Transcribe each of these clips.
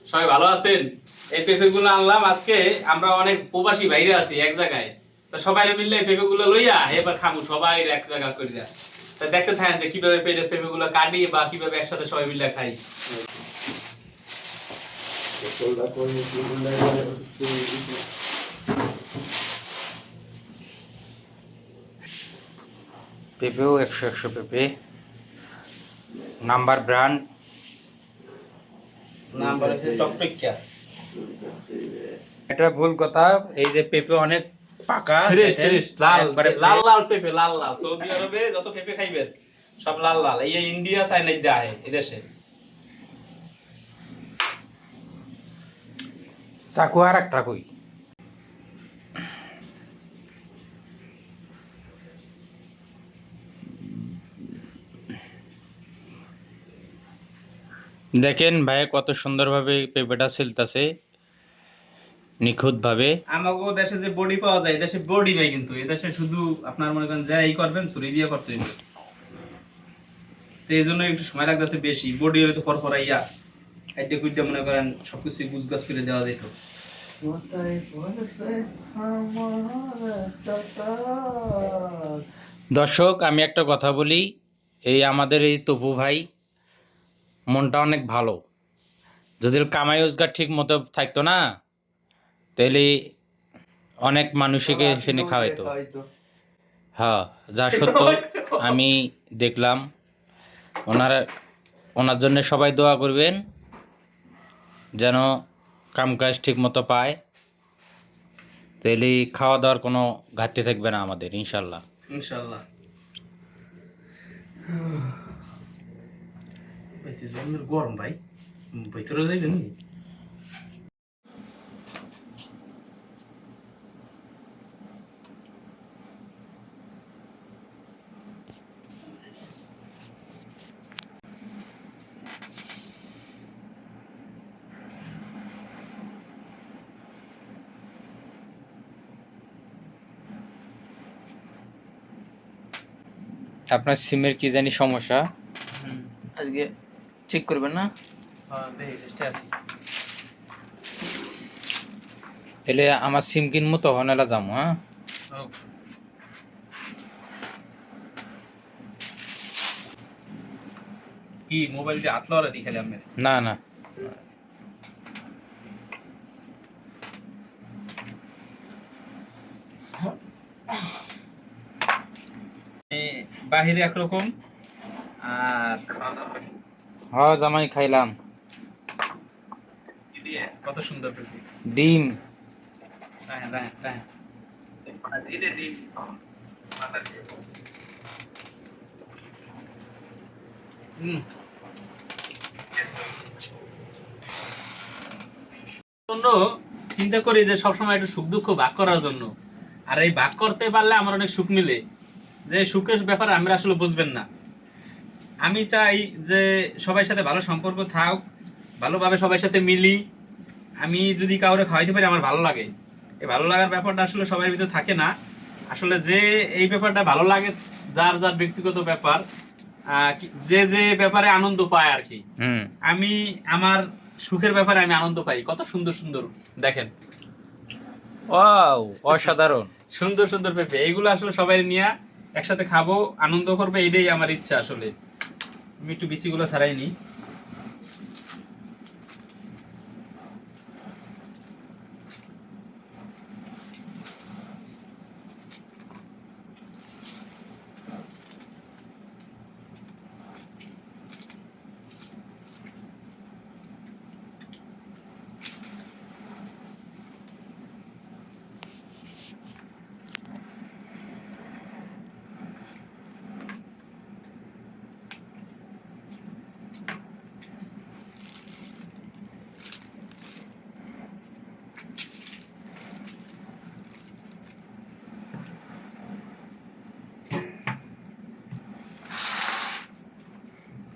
সবাই ভালো আছেন? এই পেঁপেগুলো আনলাম আজকে। আমরা অনেক প্রবাসী বাইরে আছি এক জায়গায়, তো সবাই মিলে এই পেঁপেগুলো লইয়া এবার খামু সবাই এক জায়গা করিয়া। তা দেখতে থাকেন যে কিভাবে পেঁপেগুলো কাটি বা কিভাবে একসাথে সবাই মিলে খাই। পেঁপেও 100 পেঁপে, নাম্বার ব্র্যান্ড। নাম্বার হচ্ছে টকটকিয়া। এটা ভুল কথা, এই যে পেঁপে অনেক পাকা, ফ্রেশ ফ্রেশ লাল একবারে লাল লাল পেঁপে, লাল লাল। সৌদি আরবে যত পেঁপে খাইবেন সব লাল লাল। এই ইন্ডিয়া চাইনা দেয় এদেশে। চাকু আর একটা কই। দেখেন ভাই কত সুন্দরভাবে পেঁপেটা ছিলতাছে, নিখুঁতভাবে। আমাগো দেশে যে বডি পাওয়া যায়, এদেশে বডি নাই, কিন্তু এদেশে শুধু আপনার মনে করেন যে এই করবেন ছুরি দিয়ে করতে হবে। তো এই জন্য একটু সময় লাগতেছে বেশি। বডি হলে তো পরপরাইয়া আইডে কুইডে মনে করেন সবকিছু গুছগাছ করে দেওয়া যেত। দর্শক, আমি একটা কথা বলি, এই আমাদের এই তপু ভাই মনটা অনেক ভালো। যদি কামাই রোজগার ঠিক মতো থাকতো না, তাহলে অনেক মানুষকে সেনে খাওয়াইতো। হ্যাঁ, যা সত্য আমি দেখলাম। ওনার জন্য সবাই দোয়া করবেন যেন কামকাজ ঠিক মতো পায়, তাহলে খাওয়া দাওয়ার কোনো ঘাটতি থাকবে না আমাদের, ইনশাল্লাহ। ইনশাআল্লাহ। গরম ভাই, ভিতরে যাইবেন নি? আপনার সিমের কি জানি সমস্যা, আজকে ঠিক করবেন না? হ্যাঁ, দেখি চেষ্টা আছি। এলে আমার সিম কিনবো, তখন এলা যাবো। হ্যাঁ, কি মোবাইলটা আতলাওয়ালা দেখালে আপনার? না না, বাহিরে একরকম আর হ্যাঁ জামাই খাইলাম। কত সুন্দর পেঁপে। ডিম রাহেন রাহেন রাহেন। দিলে ডিম জন্য চিন্তা করি যে সবসময় একটু সুখ দুঃখ ভাগ করার জন্য। আর এই ভাগ করতে পারলে আমার অনেক সুখ মিলে। যে সুখের ব্যাপারে আমরা আসলে বুঝবেন না। আমি চাই যে সবার সাথে ভালো সম্পর্ক থাক, ভালোভাবে সবার সাথে মিলি। আমি যদি কাউরে খাওয়াইতে পারি আমার ভালো লাগে। এই ভালো লাগার ব্যাপারটা আসলে সবার ভিতরে থাকে না। আসলে যে এই ব্যাপারটা ভালো লাগে, যার যার ব্যক্তিগত ব্যাপার, যে যে ব্যাপারে আনন্দ পায় আর কি। আমি আমার সুখের ব্যাপারে আমি আনন্দ পাই। কত সুন্দর সুন্দর দেখেন, ওয়াও, অসাধারণ। সুন্দর সুন্দর পেঁপে। এইগুলো আসলে সবাই নিয়ে একসাথে খাবো, আনন্দ করবে, এটাই আমার ইচ্ছা আসলে। আমি একটু বিচিগুলো ছাড়াই নিই।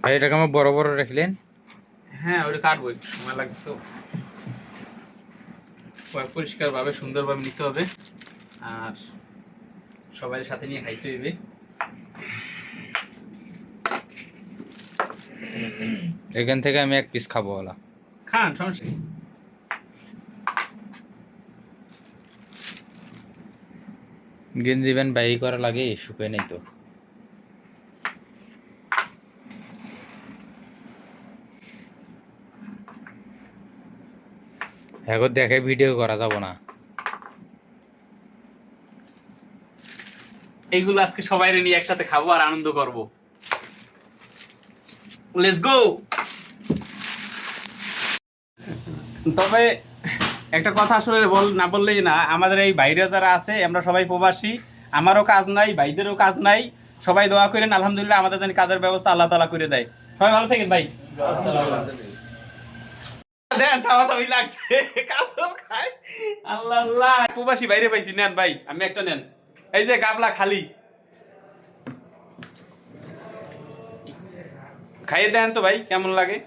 ভাই এটাকে আমার বড় বড় রাখলেন? হ্যাঁ, ওটা কাটবো, একটু সময় লাগবে তো। পরিষ্কার ভাবে সুন্দরভাবে নিতে হবে, আর সবাই সাথে নিয়ে খাইতে হইবে। এখান থেকে আমি এক পিস খাবো ওলা। খান, সমস্যা কি? গেঞ্জি প্যান্ট বাই করা লাগে, শুকায় নাই তো। এখন দেখে ভিডিও করা যাব না। এইগুলো আজকে সবাই নিয়ে একসাথে খাবো আর আনন্দ করব। Let's go. তবে একটা কথা আসলে না বললেই না, আমাদের এই বাইরে যারা আছে আমরা সবাই প্রবাসী, আমারও কাজ নাই, ভাইদেরও কাজ নাই। সবাই দোয়া করেন, আলহামদুলিল্লাহ আমাদের জানি কাজের ব্যবস্থা আল্লাহ তাআলা করে দেয়। সবাই ভালো থাকেন ভাই। দেন তাওয়া তাওয়ি লাগছে, কাসল খায়। আল্লাহ আল্লাহ, প্রবাসী বাইরে পাইছি, নেন ভাই, আমি একটা নেন। এই যে গাবলা খালি, খাইয়ে দেন তো ভাই, কেমন লাগে?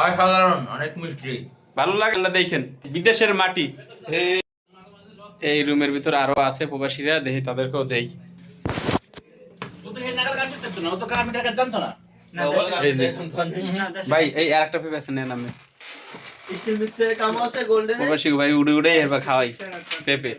অসাধারণ, অনেক মিষ্টি। ভালো লাগে? আল্লাহ দেখেন, বিদেশের মাটি। এই রুমের ভিতর আরো আছে প্রবাসীরা, দেখি তাদেরকেও দেই। এই যে ভাই, এই আর একটা পেঁপে আছে, নেন আপনি। প্রবাসী ভাই উড়ে উড়ে এরপর খাওয়াই পেঁপে।